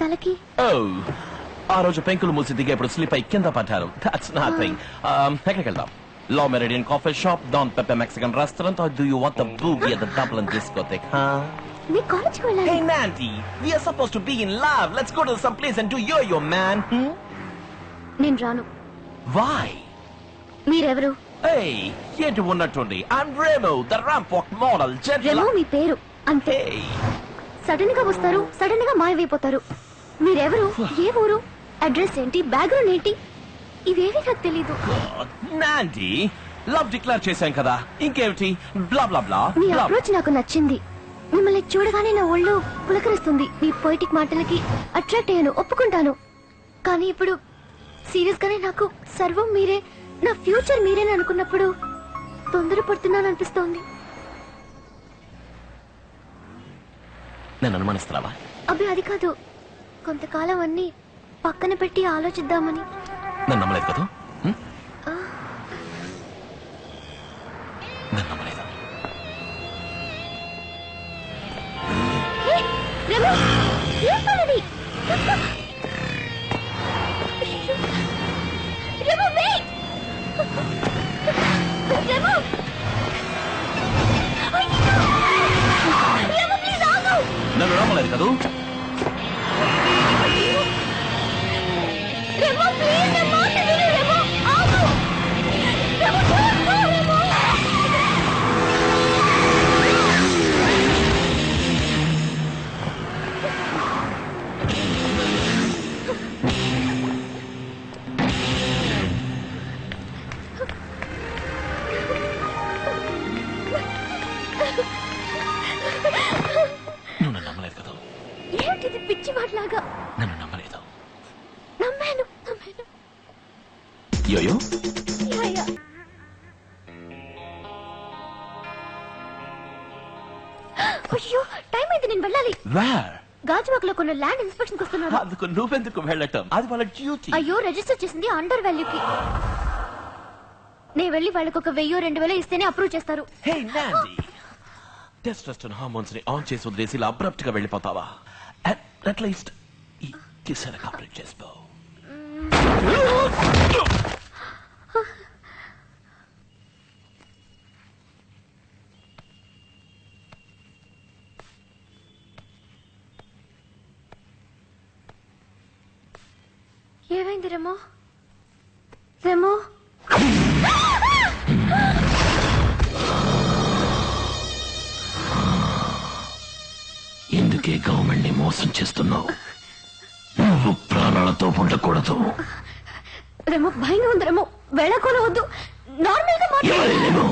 తలకి? ఆ రోజు పెంకులు మూసి దిగే ఇప్పుడు స్లిప్ అయి కింద పడ్డారు. That's nothing. ఎక్కడికి వెళ్దాం? Law Meridian Coffee Shop, Don Pepe Mexican Restaurant, or do you want the boogie at the Dublin discotheque, huh? నీ కాలేజ్కి వెళ్ళాలి. Hey Mandy, we are supposed to be in love. Let's go to some place and do yo-yo, man. నేను రాను. Why? మీరెవరు? Hey, ఏంటి ఉన్నట్టుండి? I'm Remo, the ramp walk model. Remo మీ పేరు అంతే. Hey. సడన్ గా వస్తారు, సడన్ గా మాయమైపోతారు. మీరెవరు? ఏ ఊరు? అడ్రస్ ఏంటి? బ్యాక్గ్రౌండ్ ఏంటి? ఇవేవి నాకు తెలీదు. నాండి, లవ్ డిక్లేర్ చేశాం కదా, ఇంకేమిటి? బ్లా బ్లా బ్లా. మీ అప్రోచ్ నాకు నచ్చింది. మిమ్మల్ని చూడగానే నా ఒళ్ళు పులకరిస్తుంది. మీ పొయిటిక్ మాటలకి అట్రాక్ట్ అయ్యాను, ఒప్పుకుంటాను. కానీ ఇప్పుడు సీరియస్ గానే నాకు సర్వం మీరే, నా ఫ్యూచర్ మీరేని అనుకున్నప్పుడు తొందరపడుతున్నాను అనిపిస్తోంది. నేను అనుమానిస్తున్నావా? అబ్బే అది కాదు, కొంతకాలం అన్ని పక్కన పెట్టి ఆలోచిద్దామని. నన్ను నమ్మలేదు కదా? నన్ను నమ్మలేదు. నన్ను నమ్మలేదు కదా? నువ్వు నమ్మలేదు కదా? ఏంటిది పిచ్చి మాటలాగా? నన్ను నమ్మలేదు. నమ్మాను. యోయో అయ్యో టైం అయింది, నేను వెళ్ళాలి. వేర్? గాజువాకలో కొన్ని ల్యాండ్ ఇన్స్పెక్షన్ వస్తున్నాను. అందుకు నువ్వెందుకు వెళ్ళటం? అది వాళ్ళ డ్యూటీ. అయ్యో రిజిస్టర్ చేసింది అండర్ వాల్యూకి. నేను వెళ్ళి వాళ్ళకి ఒక 1000-2000 ఇస్తేనే అప్రూవ్ చేస్తారు. హే నాండి, టెస్టోస్టెరాన్ హార్మోన్స్ ని ఆన్ చేసి వదిలేసి ఇలా అబ్రప్ట్ గా వెళ్ళిపోతావా? అట్లీస్ట్ ఈ కిస్ అయినా కంప్లీట్ చేసుకో. ఏమైంది రెమో? రెమో ఎందుకే గవర్నమెంట్ ని మోసం చేస్తున్నావు? నువ్వు ప్రాణాలతో ఉండకూడదు. రెమో భయంగా ఉంది. రెమో వెళ్ళకూడదు, నార్మల్ గా మాట్లాడు.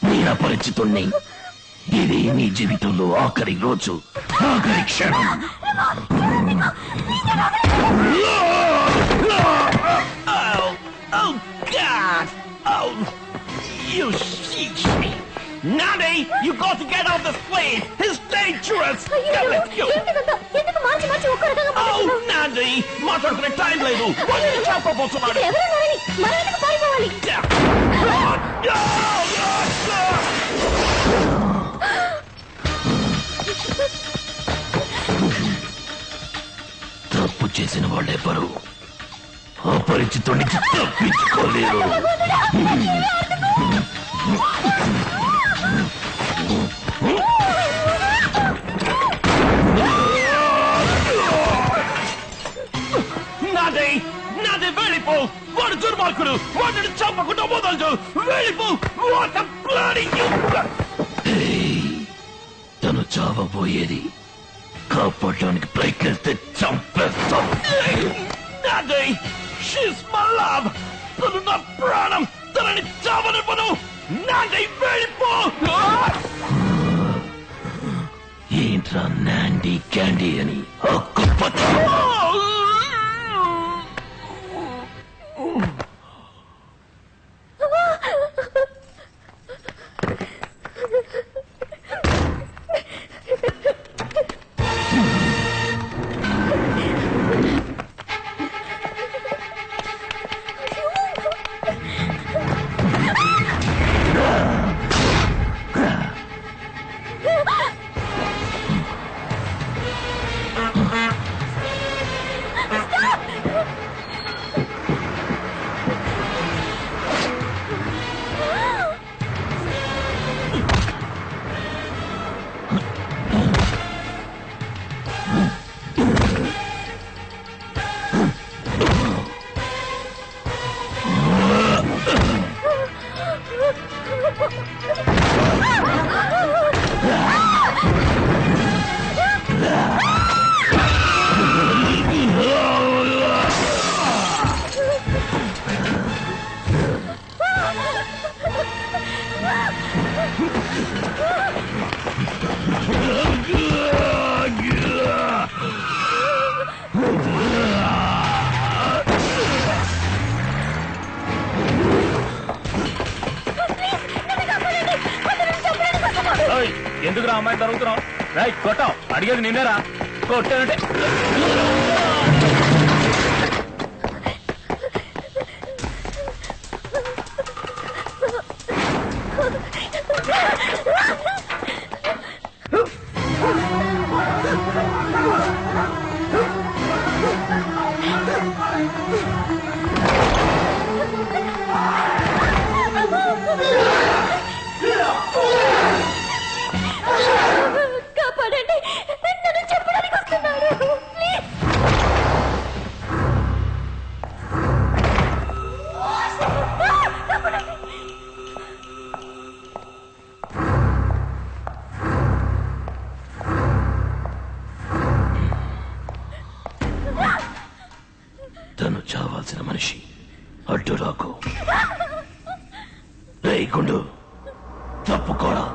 నేను అపరిచితుణ్ణి. ఇది నీ జీవితంలో ఆఖరి రోజు, ఆఖరి క్షణం. Oh God! Oh, you sheesh me! Nani, you got to get off this plane. It's dangerous. ఎందుకు మార్చి ఒక్క రకంగా Oh, Nani, మాట్లాడుకునే టైం లేదు. చెప్పబోతున్నాడు. ఎవరన్నారని మనం ఎందుకు పారిపోవాలి? తప్పు చేసిన వాళ్ళెవరు అపరిచితుడి నుంచి తప్పించుకోలేరు. నాదే నాదే వెళ్ళిపో. వాడు దుర్మార్గుడు, వాడిని చంపకుండా వదలదు. వెళ్ళిపో. తను చావబోయేది, కాపాడడానికి ప్రయత్నిస్తే చంపేస్తాం. నాదే షీస్ మై లవ్. తను నా ప్రాణం. తనని చావనివ్వను. నాదే వెళ్ళిపో. ఏంట్రా నాండి క్యాండీ అని హక్కుపచ్చు. ఏంట్రా అమ్మాయి తరుగుతున్నావు? రైట్ కొట్టావు, అడిగేది నిన్నేరా, కొట్టానంటే కాపాడండి, నన్ను చెప్పడానికి వస్తున్నాడు. ప్లీజ్. తను చావాల్సిన మనిషి, అడ్డు రాకు. రేయ్ గుండు, తప్పుకోడా.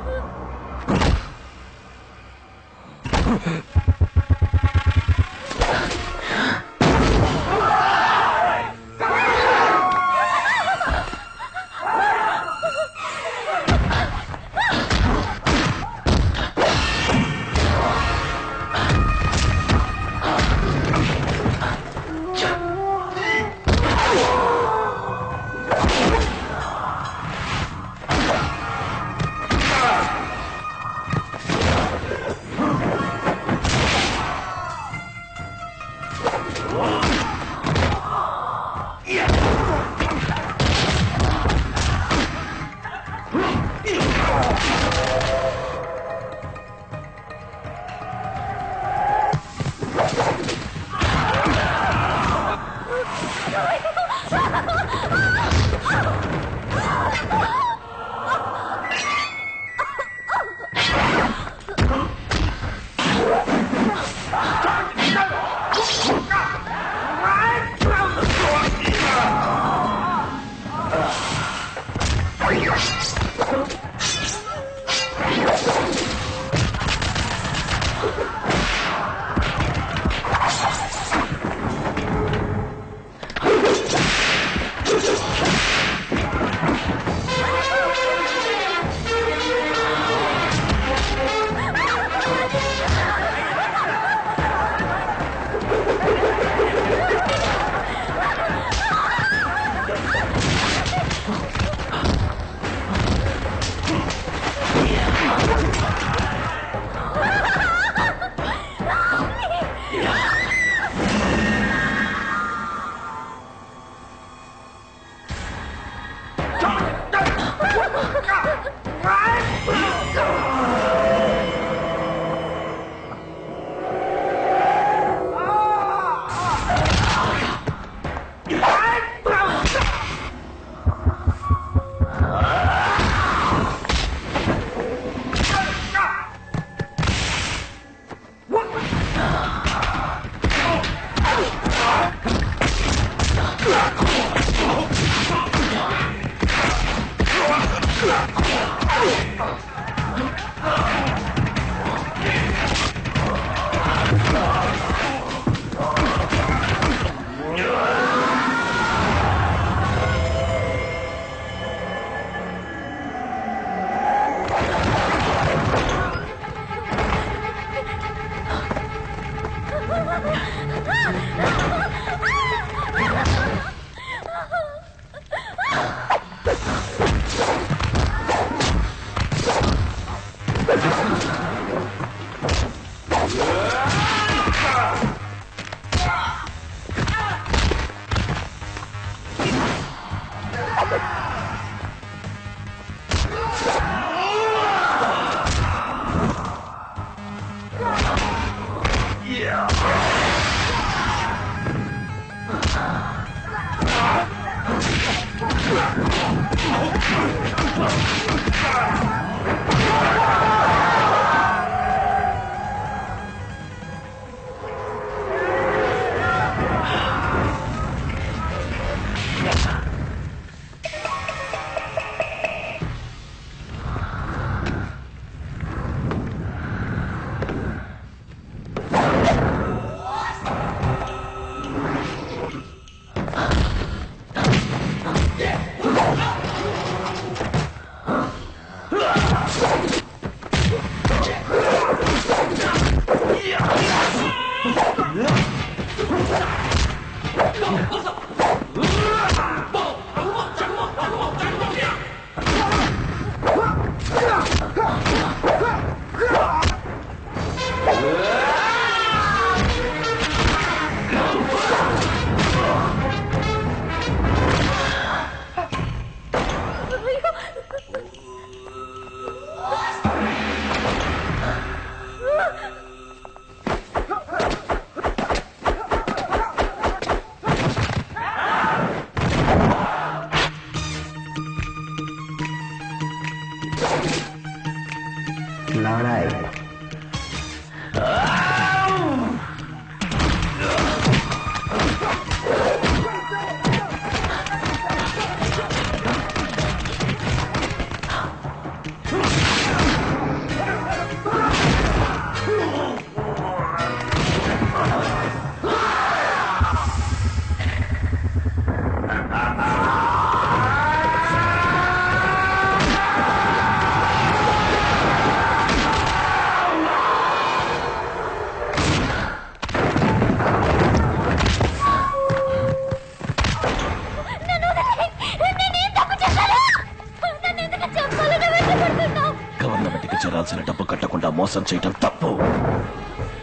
కట్టాల్సిన డబ్బు కట్టకుండా మోసం చేయటం తప్పు.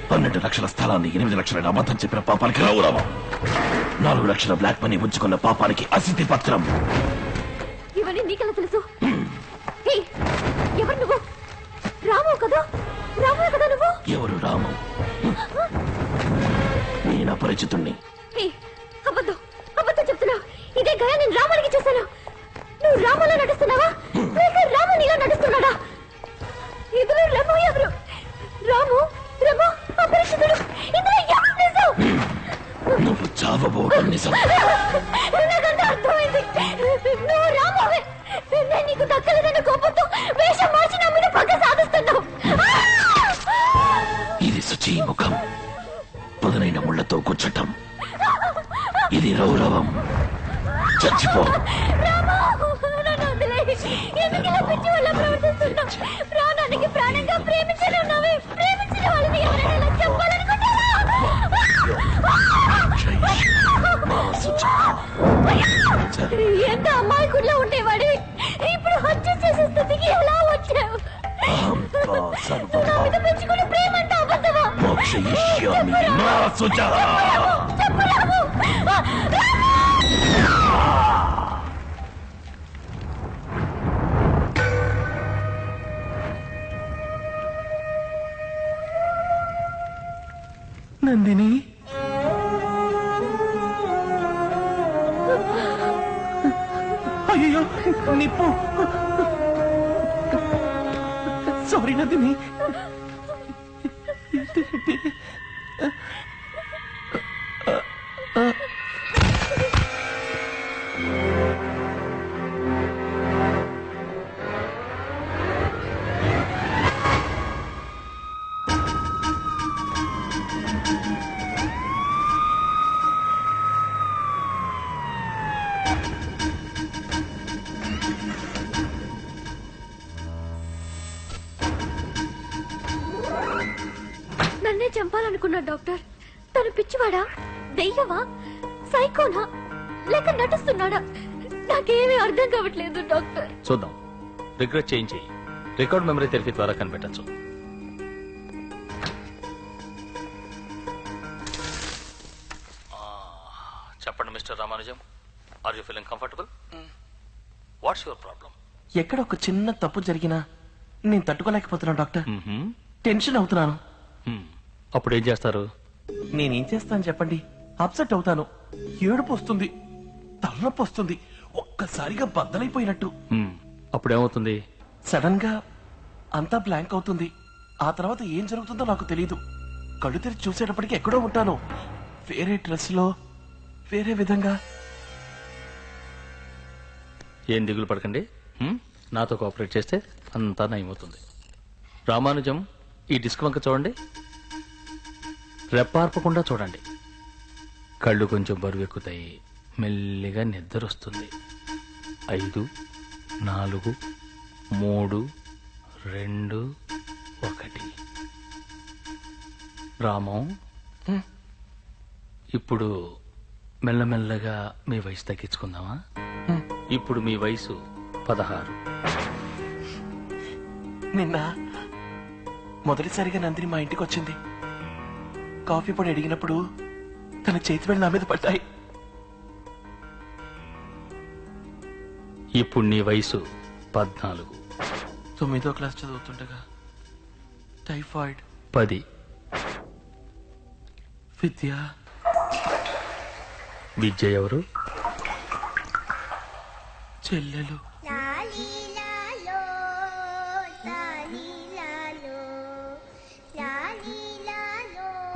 12 లక్షల స్థలాన్ని 8 లక్షల అబద్ధం చెప్పిన పాపానికి రావురామా. 4 లక్షల బ్లాక్ మనీ ఉంచుకున్న పాపానికి అసిద్ధి పత్రం. ఇవన్నీ నీకెలా తెలుసు? ఏయ్, ఎవరు నువ్వు? రాము కదా? రాము కదా నువ్వు? ఎవరు రాము? నేను అపరిచితుణ్ణి. ఏయ్, అబద్ధం అబద్ధం చెప్తున్నావు. ఇదే గయా నేను రాముడికి చూశాను. నువ్వు రాములా నడుస్తున్నావా లేక రాము నీలా నడుస్తున్నాడా? ఇందులో రాము ఎవరు? రాము రాము అపరిచితుడు. ఇందులో ఎవరు నిజం? నువ్వు చావబోవడం నిజం. నాకంతా అర్థమైంది. నువ్వు రామువే. నేను నీకు దక్కలేదన్న కోపంతో వేషం మార్చి నా మీద పగ సాధిస్తున్నావు. ఇది శుచి ముఖం, పదునైన ముళ్లతో కూర్చటం. ఇది రౌరవం. చచ్చిపో. ప్రాణానికి ప్రాణంగా ప్రేమించిన వాళ్ళని ఎవరైనా చెప్పాలనుకుంటారా? ఎంత అమాయకుల్లో ఉండేవాడు ఇప్పుడు హత్య చేసే స్థితికి ఎలా వచ్చావు? నా మీద పెంచుకున్న ప్రేమ అంటే అబద్ధమా? చెప్పు రాము. నందిని, అయ్యో నిప్పు. సారీ నందిని. నన్నే చంపాలనుకున్నా డాక్టర్. తను పిచ్చివాడా, దెయ్యమా, సైకోనా లేక నటిస్తున్నాడా? నాకేమీ అర్థం కావట్లేదు డాక్టర్. చూద్దాం. రిగ్రెట్ చేయించి రికార్డ్ మెమరీ థెరపీ ద్వారా కనిపెట్టచ్చు. చెప్పండి mister Ramanujam, are you feeling comfortable? What's your problem? ఎక్కడ ఒక చిన్న తప్పు జరిగినా నేను తట్టుకోలేకపోతున్నాను డాక్టర్. టెన్షన్ అవుతున్నాను. అప్పుడు ఏం చేస్తారు? నేనేం చేస్తాను చెప్పండి? అప్సెట్ అవుతాను, ఏడుపు వస్తుంది, తలనొప్పి వస్తుంది, ఒక్కసారిగా బద్దలైపోయినట్టు. అప్పుడేమవుతుంది? సడన్ గా అంతా బ్లాంక్ అవుతుంది. ఆ తర్వాత ఏం జరుగుతుందో నాకు తెలీదు. కళ్ళు తెరిచి చూసేటప్పటికి ఎక్కడో ఉంటాను, వేరే డ్రెస్ లో, వేరే విధంగా. ఏం దిగులు పడకండి. నాతో కోఆపరేట్ చేస్తే అంతా నయమవుతుంది. రామానుజం, ఈ డిస్క్ వంక చూడండి. రెప్పార్పకుండా చూడండి. కళ్ళు కొంచెం బరువెక్కుతాయి, మెల్లిగా నిద్ర వస్తుంది. 5, 4, 3, 2, 1. రామం, ఇప్పుడు మెల్లమెల్లగా మీ వయసు తగ్గించుకుందామా? ఇప్పుడు మీ వయసు 16. నిన్న మొదటిసారిగా నందిని మా ఇంటికి వచ్చింది. కాఫీ పొడి అడిగినప్పుడు తన చేతి వేళ్ళు నా మీద పడ్డాయి. ఇప్పుడు నీ వయసు 14. 9వ క్లాస్ చదువుతుండగా టైఫాయిడ్. 10. విద్య. విద్య ఎవరు? చెల్లెలు.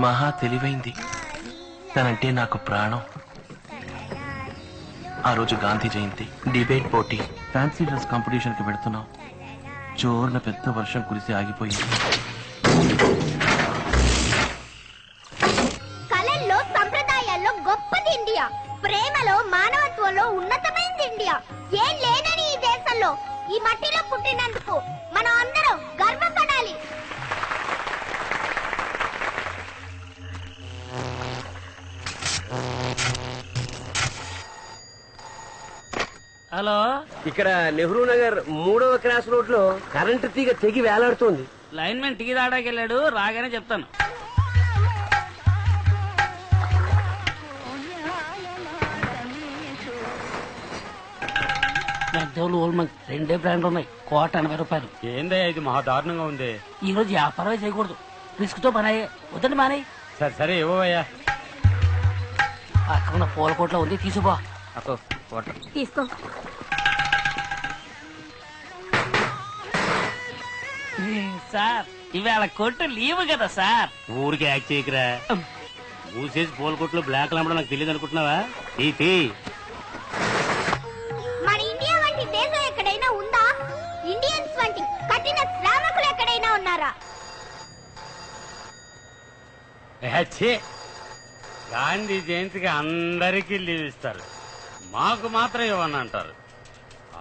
మహా తెలివైంది. తనంటే నాకు ప్రాణం. ఆ రోజు గాంధీ జయంతి, డిబేట్ పోటీ, ఫ్యాన్సీ డ్రెస్ కాంపిటీషన్ కి పెడుతున్నాం. జోరున పెద్ద వర్షం కురిసి ఆగిపోయింది. కళల్లో, సంప్రదాయాల్లో గొప్పది ఇండియా. ప్రేమలో, మానవత్వంలో ఉన్నతమైనది ఇండియా. ఏం లేదని ఈ దేశంలో, ఈ మట్టిలో పుట్టినందుకు మనం అందరం గర్వపడాలి. హలో, ఇక్కడ నెహ్రూ నగర్ 3వ క్రాస్ రోడ్ లో కరెంటు తీగ తెగి వేలాడుతోంది. లైన్ మ్యాన్ టీ తాడాకి వెళ్ళాడు, రాగానే చెప్తాను. పెద్దోళ్ళు ఓల్మంగ్ 2 బ్రాండ్లు ఉన్నాయి, ₹180. ఏందయ్యా ఇది మహా దారుణంగా ఉంది. ఈ రోజు వ్యాపారమే చేయకూడదు, రిస్క్ తో పని అయ్యే. వద్దండి మానే. సరే సరే ఇవ్వయ్యా. అక్కడ ఉన్న పూల కోట్లో ఉంది, తీసుకో. తీసుకో. సార్ ఇవాళ కొట్టు లీవ్ కదా సార్. ఊరికి యాక్ట్ చేయకరా. మూసేసి పూల కొట్లు బ్లాక్ అమ్మడం నాకు తెలియదు అనుకుంటున్నావా? తీ మన ఇండియా వంటి దేశం ఎక్కడైనా ఉందా? ఇండియన్స్ వంటి కఠిన శ్రామికులు ఎక్కడైనా ఉన్నారా? ఛీ! గాంధీ జయంతికి అందరికీ లీవ్ ఇస్తారు, మాకు మాత్రం ఇవ్వని అంటారు.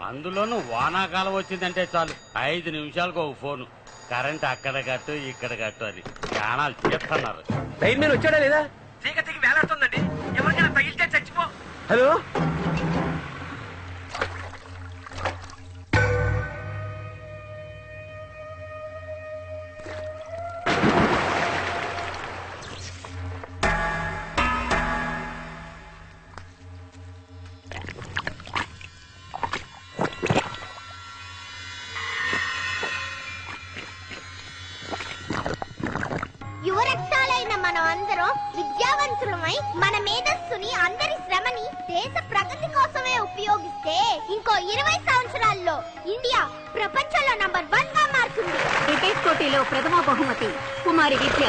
అందులోనూ వానాకాలం వచ్చిందంటే చాలు 5 నిమిషాలకు ఒక ఫోను, కరెంట్ అక్కడ కట్టు ఇక్కడ కట్టు అని ప్రాణాలు చేస్తున్నారు. లైన్ మీద వచ్చాడా లేదా? తీగ తీగ వేలాడుతుందండి, ఎవరికైనా తగిలితే చచ్చిపో. హలో, యువరక్తాలైన మనం అందరం విద్యావంతులమై మన మేధస్సుని, అందరి శ్రమని దేశ ప్రగతి కోసమే ఉపయోగిస్తే ఇంకో 20 సంవత్సరాల్లో ఇండియా ప్రపంచంలో నంబర్ 1 గా మారుతుంది. క్రికెట్ పోటీలో ప్రథమ బహుమతి కుమారి విద్య.